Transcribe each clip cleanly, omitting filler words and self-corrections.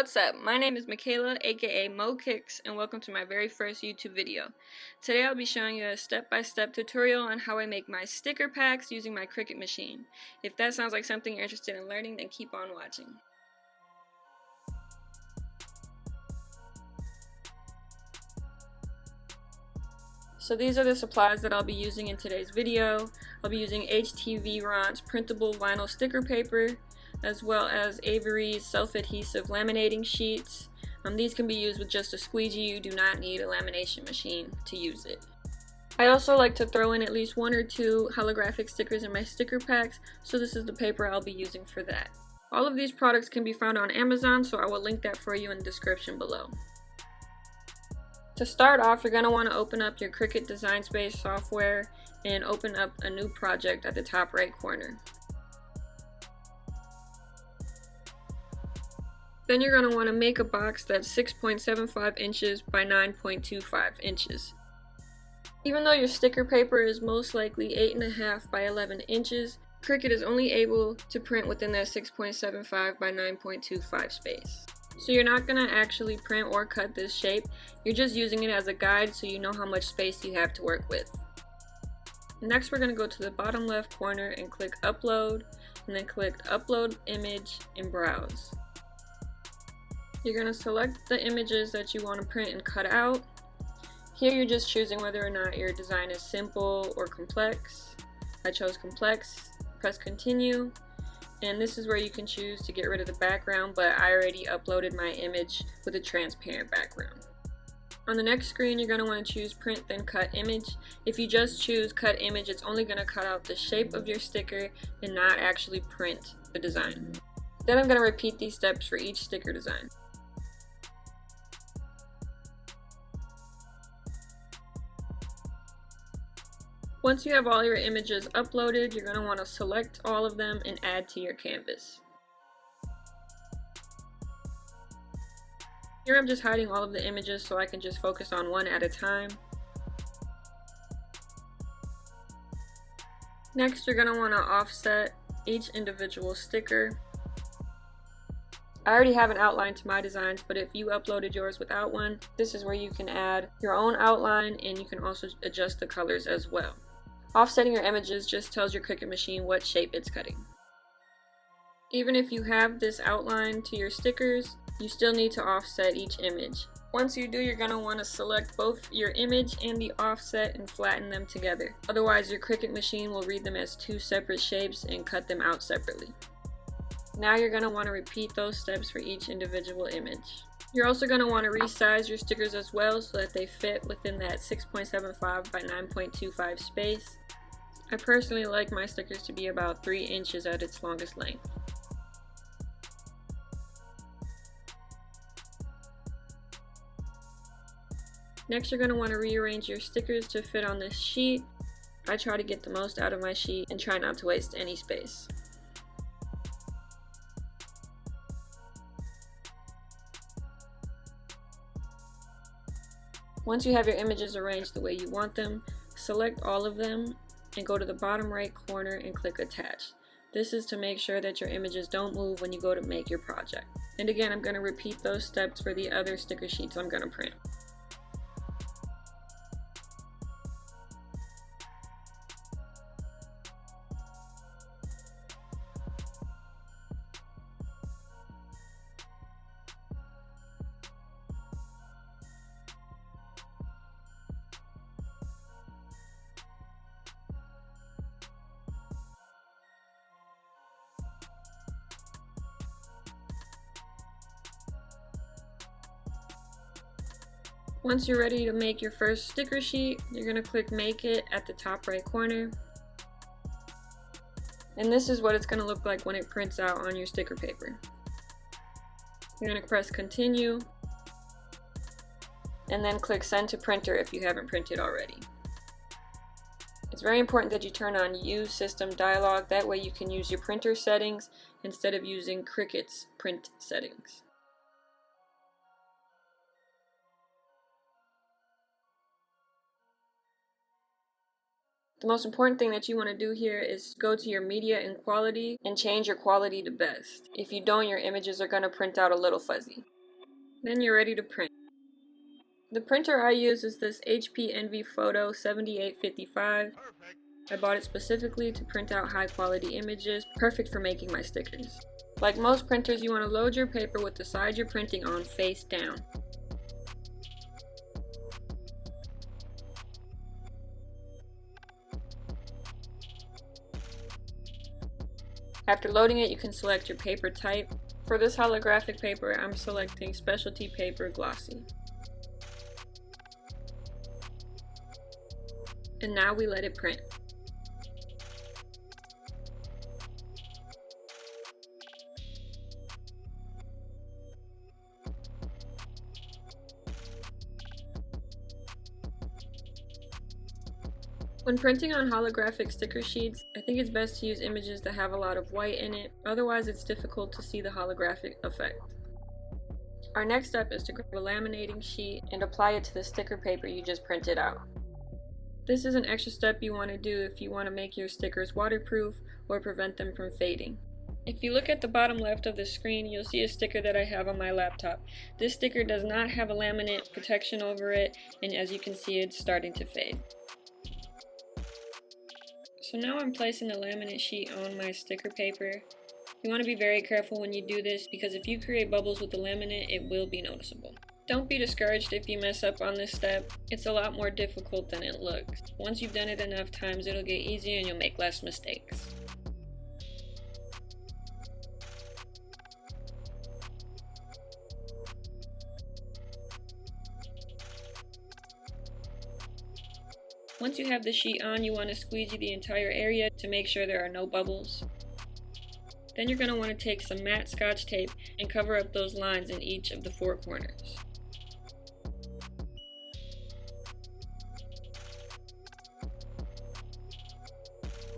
What's up? My name is Michaela, aka Moe Kickz, and welcome to my very first YouTube video. Today I'll be showing you a step-by-step tutorial on how I make my sticker packs using my Cricut machine. If that sounds like something you're interested in learning, then keep on watching. So these are the supplies that I'll be using in today's video. I'll be using HTV Ron's printable vinyl sticker paper, as well as Avery's self-adhesive laminating sheets. These can be used with just a squeegee. You do not need a lamination machine to use it. I also like to throw in at least one or two holographic stickers in my sticker packs, so this is the paper I'll be using for that. All of these products can be found on Amazon, so I will link that for you in the description below. To start off, you're going to want to open up your Cricut Design Space software and open up a new project at the top right corner. Then you're going to want to make a box that's 6.75 inches by 9.25 inches. Even though your sticker paper is most likely 8.5 by 11 inches, Cricut is only able to print within that 6.75 by 9.25 space. So you're not going to actually print or cut this shape, you're just using it as a guide so you know how much space you have to work with. Next we're going to go to the bottom left corner and click Upload, and then click Upload Image and Browse. You're going to select the images that you want to print and cut out. Here you're just choosing whether or not your design is simple or complex. I chose complex, press continue, and this is where you can choose to get rid of the background, but I already uploaded my image with a transparent background. On the next screen you're going to want to choose print then cut image. If you just choose cut image, it's only going to cut out the shape of your sticker and not actually print the design. Then I'm going to repeat these steps for each sticker design. Once you have all your images uploaded, you're going to want to select all of them and add to your canvas. Here I'm just hiding all of the images so I can just focus on one at a time. Next, you're going to want to offset each individual sticker. I already have an outline to my designs, but if you uploaded yours without one, this is where you can add your own outline and you can also adjust the colors as well. Offsetting your images just tells your Cricut machine what shape it's cutting. Even if you have this outline to your stickers, you still need to offset each image. Once you do, you're going to want to select both your image and the offset and flatten them together. Otherwise, your Cricut machine will read them as two separate shapes and cut them out separately. Now you're going to want to repeat those steps for each individual image. You're also going to want to resize your stickers as well so that they fit within that 6.75 by 9.25 space. I personally like my stickers to be about 3 inches at its longest length. Next you're going to want to rearrange your stickers to fit on this sheet. I try to get the most out of my sheet and try not to waste any space. Once you have your images arranged the way you want them, select all of them and go to the bottom right corner and click Attach. This is to make sure that your images don't move when you go to make your project. And again, I'm going to repeat those steps for the other sticker sheets I'm going to print. Once you're ready to make your first sticker sheet, you're going to click Make It at the top right corner. And this is what it's going to look like when it prints out on your sticker paper. You're going to press Continue, and then click Send to Printer if you haven't printed already. It's very important that you turn on Use System dialog, that way you can use your printer settings instead of using Cricut's print settings. The most important thing that you want to do here is go to your media and quality and change your quality to best. If you don't, your images are going to print out a little fuzzy. Then you're ready to print. The printer I use is this HP Envy Photo 7855. I bought it specifically to print out high quality images, perfect for making my stickers. Like most printers, you want to load your paper with the side you're printing on face down. After loading it, you can select your paper type. For this holographic paper, I'm selecting specialty paper glossy. And now we let it print. When printing on holographic sticker sheets, I think it's best to use images that have a lot of white in it, otherwise it's difficult to see the holographic effect. Our next step is to grab a laminating sheet and apply it to the sticker paper you just printed out. This is an extra step you want to do if you want to make your stickers waterproof or prevent them from fading. If you look at the bottom left of the screen, you'll see a sticker that I have on my laptop. This sticker does not have a laminate protection over it, and as you can see, it's starting to fade. So now I'm placing the laminate sheet on my sticker paper. You want to be very careful when you do this because if you create bubbles with the laminate, it will be noticeable. Don't be discouraged if you mess up on this step. It's a lot more difficult than it looks. Once you've done it enough times, it'll get easier and you'll make less mistakes. Once you have the sheet on, you want to squeegee the entire area to make sure there are no bubbles. Then you're going to want to take some matte Scotch tape and cover up those lines in each of the four corners.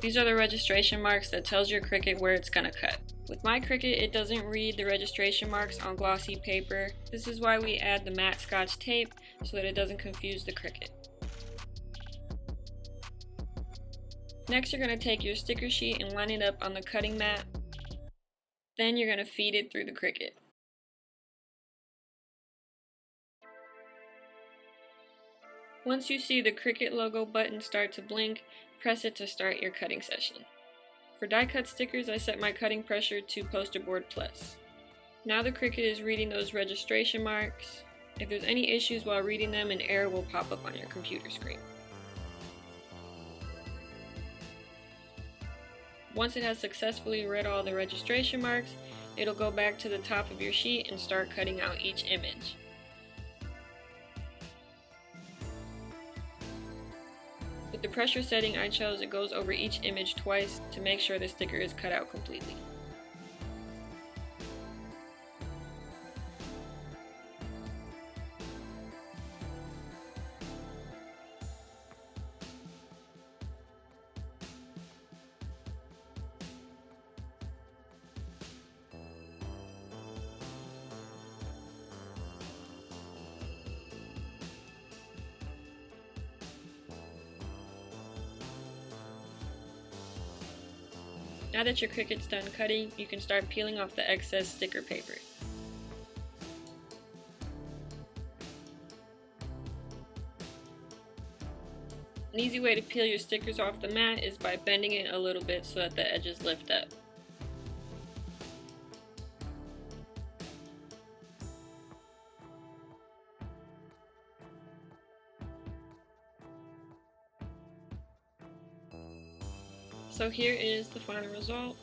These are the registration marks that tells your Cricut where it's going to cut. With my Cricut, it doesn't read the registration marks on glossy paper. This is why we add the matte Scotch tape so that it doesn't confuse the Cricut. Next, you're going to take your sticker sheet and line it up on the cutting mat. Then you're going to feed it through the Cricut. Once you see the Cricut logo button start to blink, press it to start your cutting session. For die cut stickers, I set my cutting pressure to Poster Board Plus. Now the Cricut is reading those registration marks. If there's any issues while reading them, an error will pop up on your computer screen. Once it has successfully read all the registration marks, it'll go back to the top of your sheet and start cutting out each image. With the pressure setting I chose, it goes over each image twice to make sure the sticker is cut out completely. Now that your Cricut's done cutting, you can start peeling off the excess sticker paper. An easy way to peel your stickers off the mat is by bending it a little bit so that the edges lift up. So here is the final result.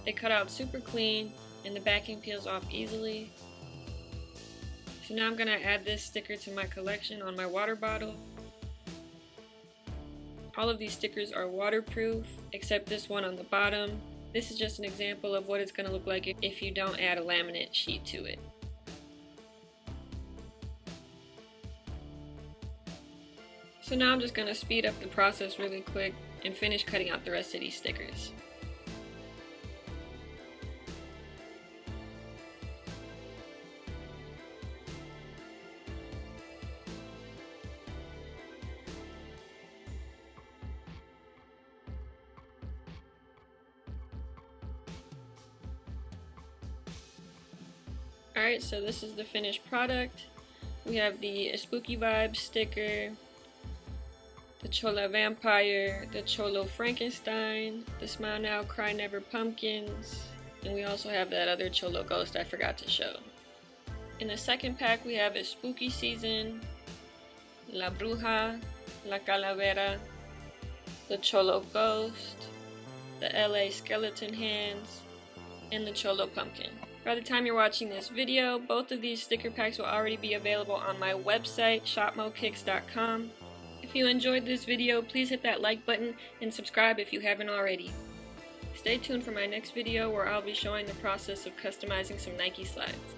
They cut out super clean and the backing peels off easily. So now I'm going to add this sticker to my collection on my water bottle. All of these stickers are waterproof except this one on the bottom. This is just an example of what it's going to look like if you don't add a laminate sheet to it. So now I'm just going to speed up the process really quick and finish cutting out the rest of these stickers. Alright, so this is the finished product. We have the Spooky Vibes sticker, the Chola Vampire, the Cholo Frankenstein, the Smile Now Cry Never pumpkins, and we also have that other Cholo ghost I forgot to show. In the second pack we have a Spooky Season, La Bruja, La Calavera, the Cholo Ghost, the LA Skeleton Hands, and the Cholo Pumpkin. By the time you're watching this video, both of these sticker packs will already be available on my website, shopmokicks.com. If you enjoyed this video, please hit that like button and subscribe if you haven't already. Stay tuned for my next video where I'll be showing the process of customizing some Nike slides.